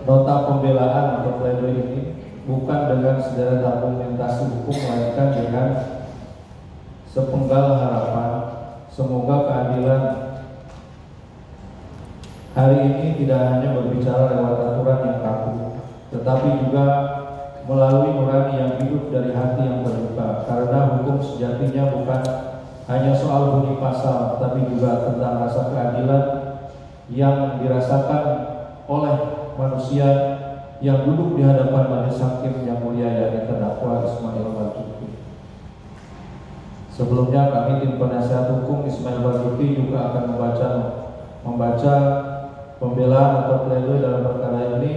nota pembelaan atau pledoi ini bukan dengan sederet argumentasi hukum, melainkan dengan sepenggal harapan semoga keadilan hari ini tidak hanya berbicara lewat aturan yang kaku, tetapi juga melalui nurani yang hidup dari hati yang terbuka. Karena hukum sejatinya bukan hanya soal bunyi pasal, tapi juga tentang rasa keadilan yang dirasakan oleh manusia yang duduk di hadapan majelis hakim yang mulia, yakni terdakwa Ismail Marzuki. Sebelumnya kami tim penasihat hukum Ismail Marzuki juga akan membaca pembelaan atau pledoi dalam perkara ini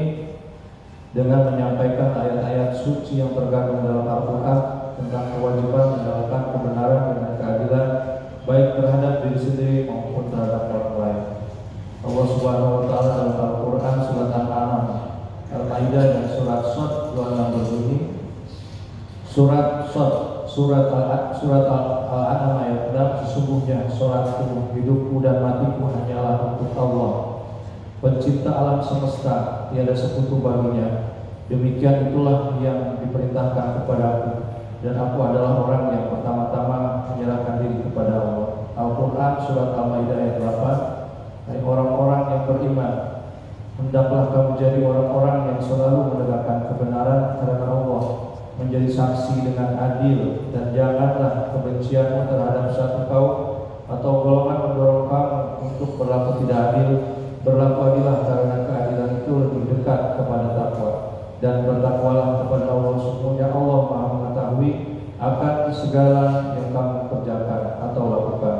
dengan menyampaikan ayat-ayat suci yang terkandung dalam Al-Quran tentang kewajiban menjalankan kebenaran dan keadilan baik terhadap diri sendiri maupun terhadap orang lain. Allah Subhanahu wa Ta'ala dalam Al-Quran surat Al-An'am, Al-Maidah dan surat Shad 26 berbunyi, surat Al-An'am ayat 6, sesungguhnya sholatku, hidupku dan matiku hanyalah untuk Allah, pencipta alam semesta, tiada sekutu baginya. Demikian itulah yang diperintahkan kepadaku, dan aku adalah orang yang pertama-tama menyerahkan diri kepada Allah. Al-Quran surat Al-Maidah ayat 8. Hai orang-orang yang beriman, hendaklah kamu jadi orang-orang yang selalu menegakkan kebenaran karena Allah, menjadi saksi dengan adil, dan janganlah kebencianmu terhadap satu kaum atau golongan mendorong kamu untuk berlaku tidak adil. Berlaku adillah karena keadilan itu lebih dekat kepada takwa, dan bertakwalah kepada Allah. Sesungguhnya Allah Maha mengetahui akan segala yang kamu kerjakan atau lakukan.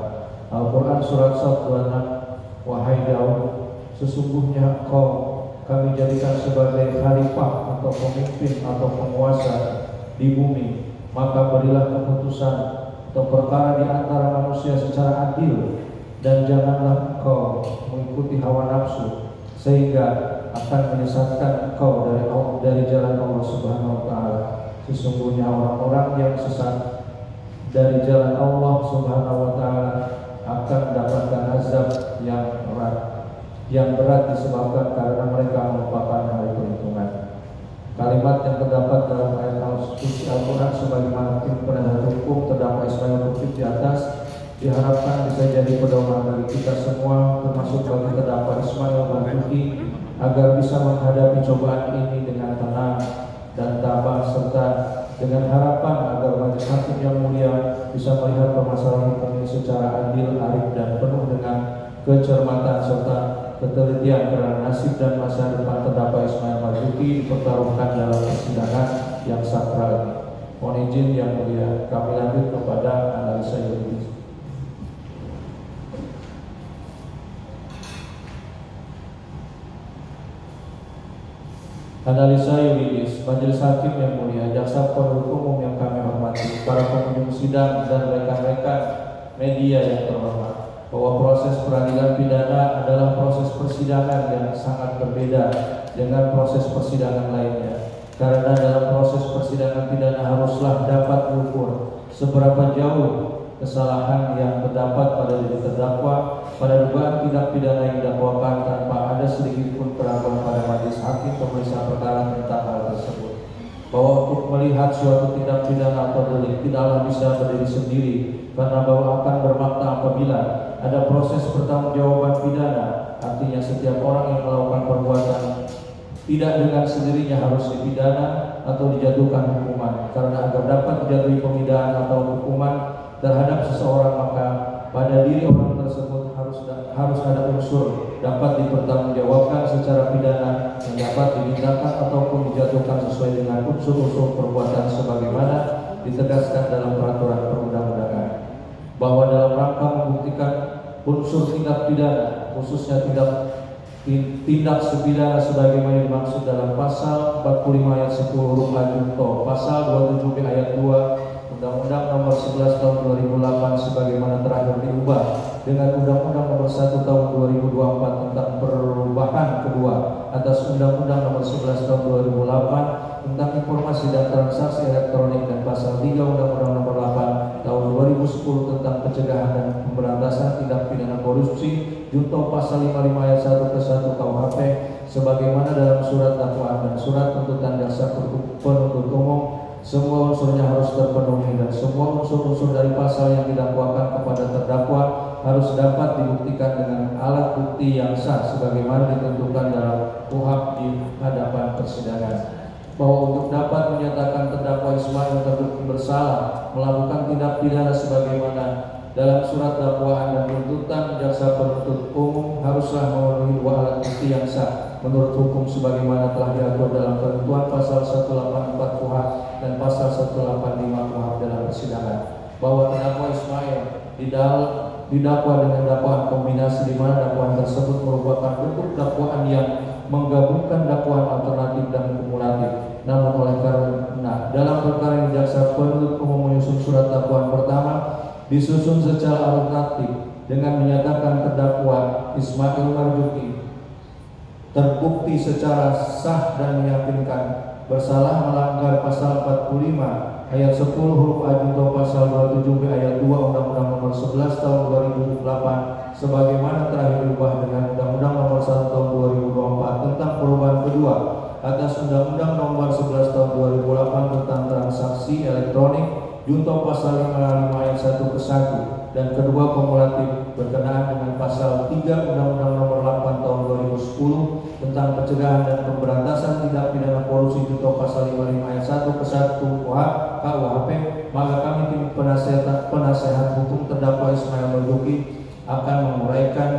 Al-Quran surat Shad 26. Wahai Daud, sesungguhnya kami jadikan sebagai khalifah atau pemimpin atau penguasa di bumi, maka berilah keputusan atau perkara di antara manusia secara adil, dan janganlah engkau mengikuti hawa nafsu sehingga akan menyesatkan engkau dari jalan Allah Subhanahu wa Ta'ala. Sesungguhnya orang-orang yang sesat dari jalan Allah Subhanahu wa Ta'ala akan mendapatkan azab yang berat disebabkan karena mereka melupakan hari perhitungan. Kalimat yang terdapat dalam ayat al-suci Al-Quran sebagaimana tim penasihat hukum terdakwa Ismail Marzuki di atas diharapkan bisa jadi pedoman bagi kita semua, termasuk bagi terdakwa Ismail Marzuki, agar bisa menghadapi cobaan ini dengan tenang dan tabah, serta dengan harapan agar majelis hakim yang mulia bisa melihat permasalahan hukum ini secara adil, arif, dan penuh dengan kecermatan serta ketelitian, karena nasib dan masa depan terdakwa Ismail Marzuki dipertaruhkan dalam persidangan yang sakral ini. Mohon izin yang mulia, kami lanjut kepada analisa yuridis. Analisa yuridis. Majelis hakim yang mulia, jaksa penuntut umum yang kami hormati, para pengunjung sidang dan rekan-rekan media yang terhormat, bahwa proses peradilan pidana adalah proses persidangan yang sangat berbeda dengan proses persidangan lainnya. Karena dalam proses persidangan pidana haruslah dapat diukur seberapa jauh kesalahan yang terdapat pada diri terdakwa pada dugaan tindak pidana yang didakwakan tanpa ada sedikit pun keraguan pada majelis hakim pemeriksa perkara tentang hal tersebut. Bahwa untuk melihat suatu tindak pidana atau delik tidaklah bisa berdiri sendiri, karena bahwa akan bermakna apabila ada proses pertanggungjawaban pidana. Artinya setiap orang yang melakukan perbuatan tidak dengan sendirinya harus dipidana atau dijatuhkan hukuman. Karena agar dapat dijatuhi pemidaan atau hukuman terhadap seseorang, maka pada diri orang tersebut harus ada unsur dapat dipertanggungjawabkan secara pidana yang dapat ditindakan ataupun dijatuhkan sesuai dengan unsur-unsur perbuatan sebagaimana ditegaskan dalam peraturan perundang-undangan. Bahwa dalam rangka membuktikan unsur tindak pidana, khususnya tindak sepidana sebagaimana dimaksud dalam pasal 45 ayat 10 huruf A junto, pasal 27B ayat 2 Undang-Undang Nomor 11 Tahun 2008 sebagaimana terakhir diubah dengan Undang-Undang Nomor 1 Tahun 2024 tentang perubahan kedua atas Undang-Undang Nomor 11 Tahun 2008 tentang informasi dan transaksi elektronik, dan pasal 3 Undang-Undang Nomor 8 Tahun 2010 tentang pencegahan dan pemberantasan tindak pidana korupsi junto pasal 55 ayat 1 ke 1 KUHP sebagaimana dalam surat dakwaan dan surat tuntutan jaksa penuntut umum. Semua unsurnya harus terpenuhi dan semua unsur-unsur dari pasal yang didakwakan kepada terdakwa harus dapat dibuktikan dengan alat bukti yang sah sebagaimana ditentukan dalam KUHP di hadapan persidangan. Bahwa untuk dapat menyatakan terdakwa Ismail terbukti bersalah melakukan tindak pidana sebagaimana dalam surat dakwaan dan tuntutan jaksa penuntut umum haruslah memenuhi dua alat bukti yang sah menurut hukum sebagaimana telah diatur dalam ketentuan pasal 184 KUHP dan pasal 185 KUHP dalam persidangan. Bahwa terdakwa Ismail didakwa dengan dakwaan kombinasi di mana dakwaan tersebut merupakan bentuk dakwaan yang menggabungkan dakwaan alternatif dan kumulatif. Namun oleh karena dalam perkara ini jaksa penuntut umum menyusun surat dakwaan pertama disusun secara alternatif dengan menyatakan terdakwa Ismail Marzuki terbukti secara sah dan meyakinkan bersalah melanggar pasal 45 ayat 10 huruf A junto pasal 27B ayat 2 Undang-Undang Nomor 11 Tahun 2008 sebagaimana terakhir diubah dengan Undang-Undang Nomor 1 Tahun 2024 tentang perubahan kedua atas Undang-Undang Nomor 11 Tahun 2008 tentang transaksi elektronik junto pasal 55 ayat 1 ke 1 dan kedua kumulatif berkenaan dengan pasal 3 Undang-Undang Nomor 8 Tahun 2010 tentang pencegahan dan pemberantasan tindak pidana korupsi junto pasal 55 ayat 1 ke 1 KUHP, maka kami tim penasehat hukum terdakwa Ismail Marzuki akan menguraikan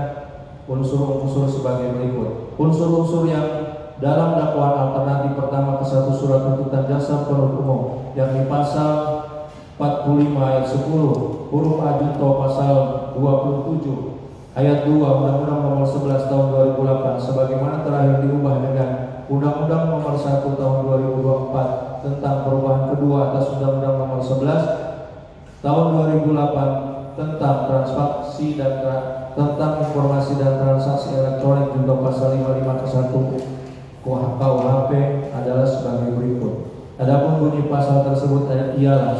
unsur-unsur sebagai berikut. Unsur-unsur yang dalam dakwaan alternatif pertama ke satu surat tuntutan jaksa penuntut umum yakni pasal 45 ayat 10 huruf A junto pasal 27 ayat 2 Undang-Undang Nomor 11 Tahun 2008 sebagaimana terakhir diubah dengan Undang-Undang Nomor 1 Tahun 2024 tentang perubahan kedua atas Undang-Undang Nomor 11 Tahun 2008 tentang transaksi dan tentang informasi dan transaksi elektronik junto pasal 55 ke 1 KUHP adalah sebagai berikut. Adapun bunyi pasal tersebut ialah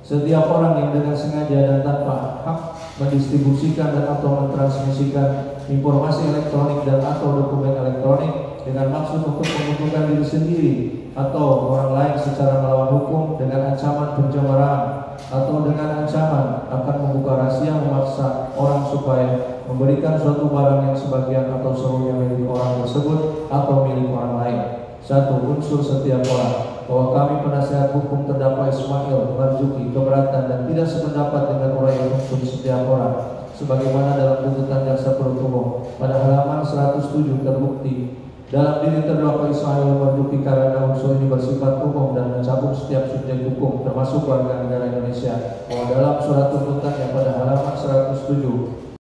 setiap orang yang dengan sengaja dan tanpa hak mendistribusikan dan atau mentransmisikan informasi elektronik dan atau dokumen elektronik dengan maksud untuk menguntungkan diri sendiri atau orang lain secara melawan hukum dengan ancaman pencemaran atau dengan ancaman akan membuka rahasia memaksa orang supaya memberikan suatu barang yang sebagian atau seluruhnya milik orang tersebut atau milik orang lain. Satu, unsur setiap orang. Bahwa kami penasehat hukum terdakwa Ismail Marzuki keberatan dan tidak sependapat dengan uraian unsur setiap orang sebagaimana dalam tuntutan jaksa penuntut umum pada halaman 107 terbukti dalam diri terdakwa Ismail Marzuki karena unsur ini bersifat umum dan mencakup setiap subjek hukum termasuk warga negara Indonesia. Bahwa dalam surat tuntutannya pada halaman 107